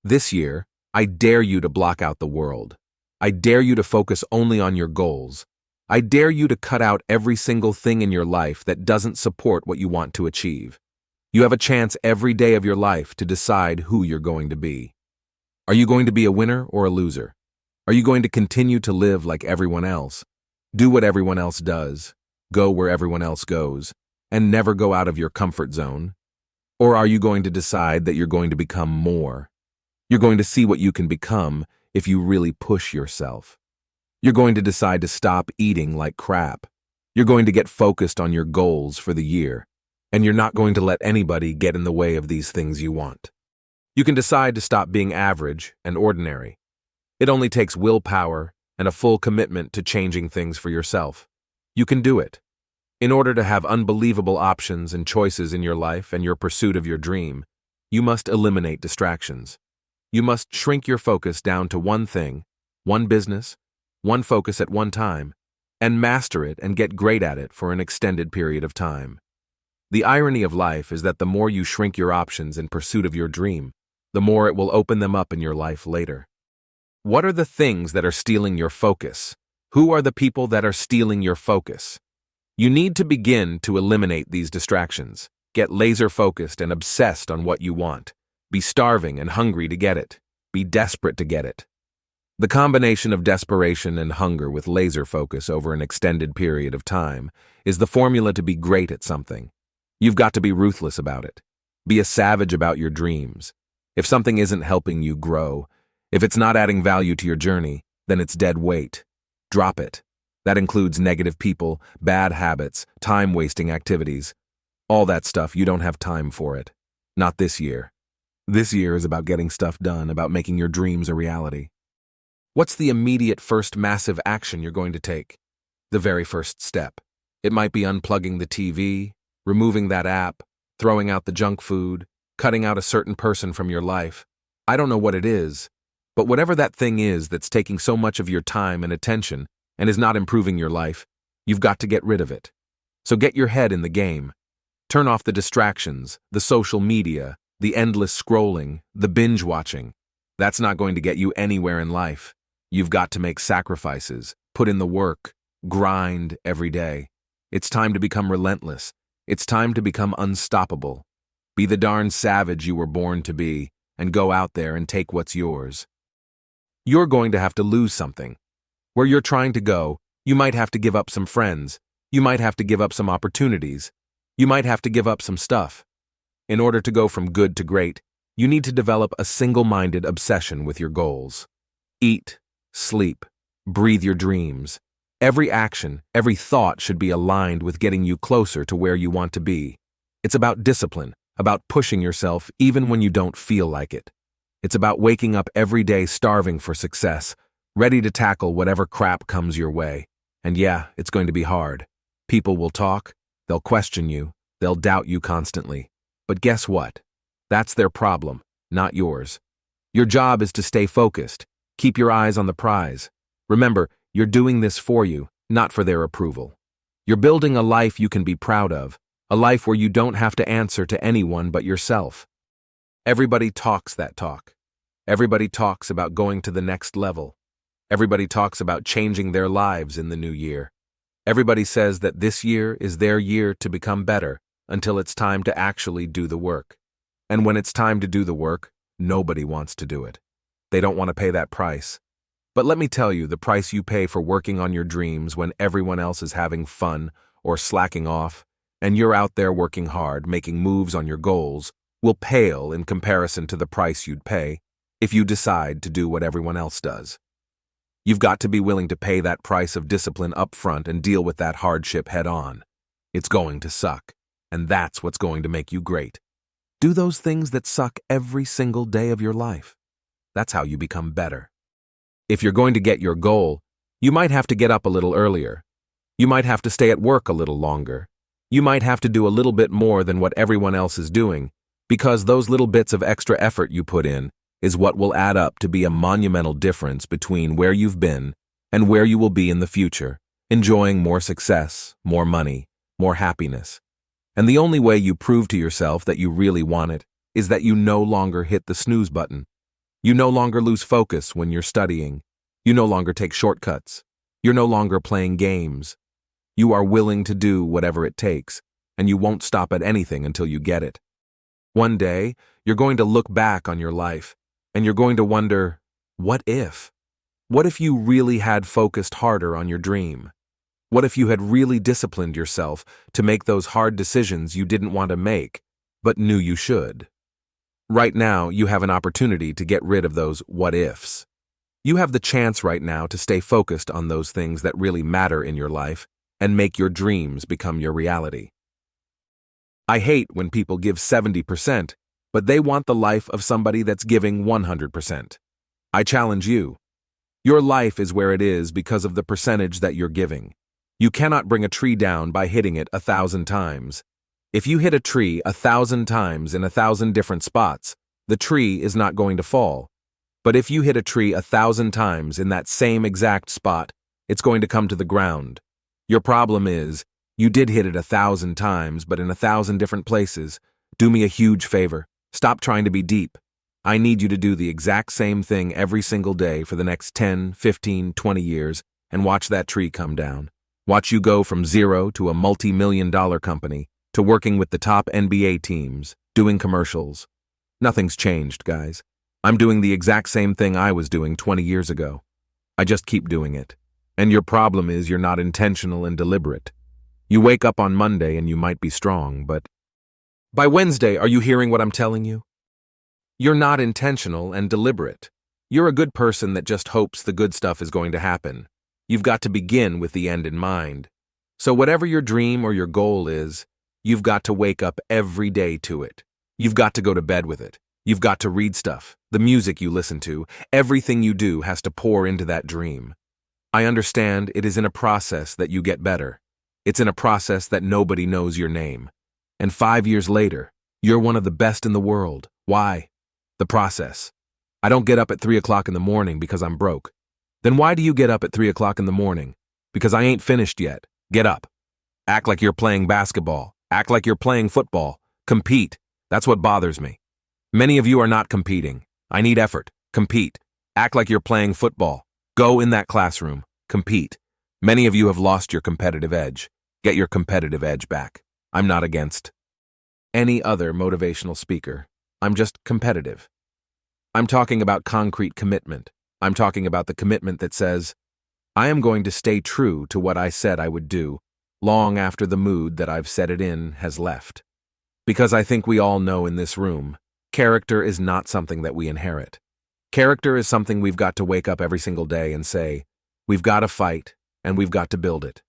This year, I dare you to block out the world. I dare you to focus only on your goals. I dare you to cut out every single thing in your life that doesn't support what you want to achieve. You have a chance every day of your life to decide who you're going to be. Are you going to be a winner or a loser? Are you going to continue to live like everyone else, do what everyone else does, go where everyone else goes, and never go out of your comfort zone? Or are you going to decide that you're going to become more? You're going to see what you can become if you really push yourself. You're going to decide to stop eating like crap. You're going to get focused on your goals for the year, and you're not going to let anybody get in the way of these things you want. You can decide to stop being average and ordinary. It only takes willpower and a full commitment to changing things for yourself. You can do it. In order to have unbelievable options and choices in your life and your pursuit of your dream, you must eliminate distractions. You must shrink your focus down to one thing, one business, one focus at one time, and master it and get great at it for an extended period of time. The irony of life is that the more you shrink your options in pursuit of your dream, the more it will open them up in your life later. What are the things that are stealing your focus? Who are the people that are stealing your focus? You need to begin to eliminate these distractions. Get laser-focused and obsessed on what you want. Be starving and hungry to get it. Be desperate to get it. The combination of desperation and hunger with laser focus over an extended period of time is the formula to be great at something. You've got to be ruthless about it. Be a savage about your dreams. If something isn't helping you grow, if it's not adding value to your journey, then it's dead weight. Drop it. That includes negative people, bad habits, time-wasting activities. All that stuff, you don't have time for it. Not this year. This year is about getting stuff done, about making your dreams a reality. What's the immediate first massive action you're going to take? The very first step. It might be unplugging the TV, removing that app, throwing out the junk food, cutting out a certain person from your life. I don't know what it is, but whatever that thing is that's taking so much of your time and attention and is not improving your life, you've got to get rid of it. So get your head in the game. Turn off the distractions, the social media, the endless scrolling, the binge watching. That's not going to get you anywhere in life. You've got to make sacrifices, put in the work, grind every day. It's time to become relentless. It's time to become unstoppable. Be the darn savage you were born to be, and go out there and take what's yours. You're going to have to lose something. Where you're trying to go, you might have to give up some friends. You might have to give up some opportunities. You might have to give up some stuff. In order to go from good to great, you need to develop a single-minded obsession with your goals. Eat, sleep, breathe your dreams. Every action, every thought should be aligned with getting you closer to where you want to be. It's about discipline, about pushing yourself even when you don't feel like it. It's about waking up every day starving for success, ready to tackle whatever crap comes your way. And yeah, it's going to be hard. People will talk, they'll question you, they'll doubt you constantly. But guess what? That's their problem, not yours. Your job is to stay focused. Keep your eyes on the prize. Remember, you're doing this for you, not for their approval. You're building a life you can be proud of, a life where you don't have to answer to anyone but yourself. Everybody talks that talk. Everybody talks about going to the next level. Everybody talks about changing their lives in the new year. Everybody says that this year is their year to become better until it's time to actually do the work. And when it's time to do the work, nobody wants to do it. They don't want to pay that price. But let me tell you, the price you pay for working on your dreams when everyone else is having fun or slacking off, and you're out there working hard, making moves on your goals, will pale in comparison to the price you'd pay if you decide to do what everyone else does. You've got to be willing to pay that price of discipline up front and deal with that hardship head on. It's going to suck, and that's what's going to make you great. Do those things that suck every single day of your life. That's how you become better. If you're going to get your goal, you might have to get up a little earlier. You might have to stay at work a little longer. You might have to do a little bit more than what everyone else is doing, because those little bits of extra effort you put in is what will add up to be a monumental difference between where you've been and where you will be in the future, enjoying more success, more money, more happiness. And the only way you prove to yourself that you really want it is that you no longer hit the snooze button. You no longer lose focus when you're studying. You no longer take shortcuts. You're no longer playing games. You are willing to do whatever it takes, and you won't stop at anything until you get it. One day, you're going to look back on your life, and you're going to wonder, what if? What if you really had focused harder on your dream? What if you had really disciplined yourself to make those hard decisions you didn't want to make, but knew you should? Right now, you have an opportunity to get rid of those what ifs. You have the chance right now to stay focused on those things that really matter in your life and make your dreams become your reality. I hate when people give 70%, but they want the life of somebody that's giving 100%. I challenge you. Your life is where it is because of the percentage that you're giving. You cannot bring a tree down by hitting it 1,000 times. If you hit a tree 1,000 times in 1,000 different spots, the tree is not going to fall. But if you hit a tree 1,000 times in that same exact spot, it's going to come to the ground. Your problem is, you did hit it 1,000 times, but in 1,000 different places. Do me a huge favor. Stop trying to be deep. I need you to do the exact same thing every single day for the next 10, 15, 20 years and watch that tree come down. Watch you go from zero to a multi-million-dollar company to working with the top NBA teams, doing commercials. Nothing's changed, guys. I'm doing the exact same thing I was doing 20 years ago. I just keep doing it. And your problem is you're not intentional and deliberate. You wake up on Monday and you might be strong, but by Wednesday, are you hearing what I'm telling you? You're not intentional and deliberate. You're a good person that just hopes the good stuff is going to happen. You've got to begin with the end in mind. So whatever your dream or your goal is, you've got to wake up every day to it. You've got to go to bed with it. You've got to read stuff, the music you listen to, everything you do has to pour into that dream. I understand it is in a process that you get better. It's in a process that nobody knows your name. And 5 years later, you're one of the best in the world. Why? The process. I don't get up at 3 o'clock in the morning because I'm broke. Then why do you get up at 3 o'clock in the morning? Because I ain't finished yet. Get up. Act like you're playing basketball. Act like you're playing football. Compete. That's what bothers me. Many of you are not competing. I need effort. Compete. Act like you're playing football. Go in that classroom. Compete. Many of you have lost your competitive edge. Get your competitive edge back. I'm not against any other motivational speaker. I'm just competitive. I'm talking about concrete commitment. I'm talking about the commitment that says, I am going to stay true to what I said I would do, long after the mood that I've set it in has left. Because I think we all know in this room, character is not something that we inherit. Character is something we've got to wake up every single day and say, we've got to fight, and we've got to build it.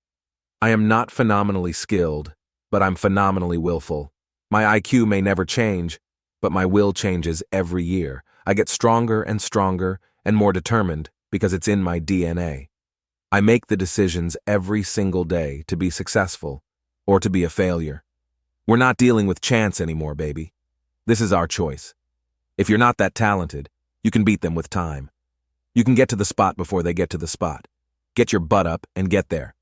I am not phenomenally skilled, but I'm phenomenally willful. My IQ may never change, but my will changes every year. I get stronger and more determined because it's in my DNA. I make the decisions every single day to be successful or to be a failure. We're not dealing with chance anymore, baby. This is our choice. If you're not that talented, you can beat them with time. You can get to the spot before they get to the spot. Get your butt up and get there.